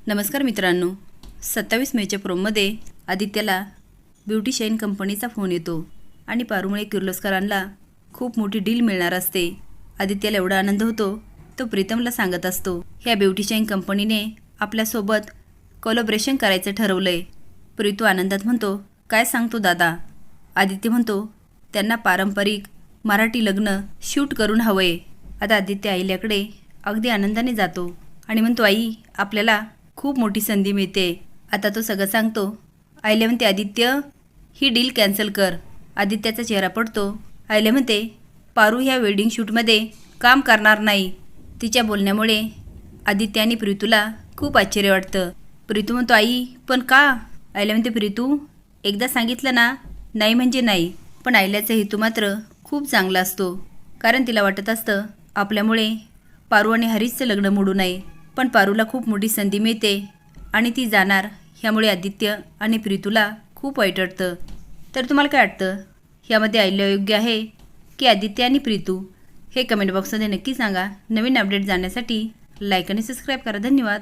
नमस्कार मित्रांनो, 27 मेच्या प्रोममध्ये आदित्याला ब्युटिशियन कंपनीचा फोन येतो आणि पारुमुळे किर्लोस्करांना खूप मोठी डील मिळणार असते। आदित्याला एवढा आनंद होतो, तो प्रीतमला सांगत असतो, ह्या ब्युटिशियन कंपनीने आपल्यासोबत कोलॅबोरेशन करायचं ठरवलंय। प्रीतू आनंदात म्हणतो, काय सांगतो दादा? आदित्य म्हणतो, त्यांना पारंपरिक मराठी लग्न शूट करून हवंय। आता आदित्य आईल्याकडे अगदी आनंदाने जातो आणि म्हणतो, आई आपल्याला खूप मोठी संधी मिळते। आता तो सगळं सांगतो। आईला म्हणते, आदित्य ही डील कॅन्सल कर। आदित्याचा चेहरा पडतो। आईला म्हणते, पारू ह्या वेडिंग शूटमध्ये काम करणार नाही। तिच्या बोलण्यामुळे आदित्य आणि प्रीतूला खूप आश्चर्य वाटतं। प्रीतू म्हणतो, आई पण का? आईला म्हणते, प्रीतू एकदा सांगितलं ना, नाही म्हणजे नाही। पण आईल्याचा हेतू मात्र खूप चांगला असतो, कारण तिला वाटत असतं आपल्यामुळे पारू आणि हरीशचं लग्न मोडू नये। पण पारूला खूप मोठी संधी मिळते आणि ती जाणार, ह्यामुळे आदित्य आणि प्रीतूला खूप वाईट वाटतं। तर तुम्हाला काय वाटतं, ह्यामध्ये आईल्या योग्य आहे की आदित्य आणि प्रीतू? हे कमेंट बॉक्समध्ये नक्की सांगा। नवीन अपडेट जाण्यासाठी लाईक आणि सबस्क्राईब करा। धन्यवाद।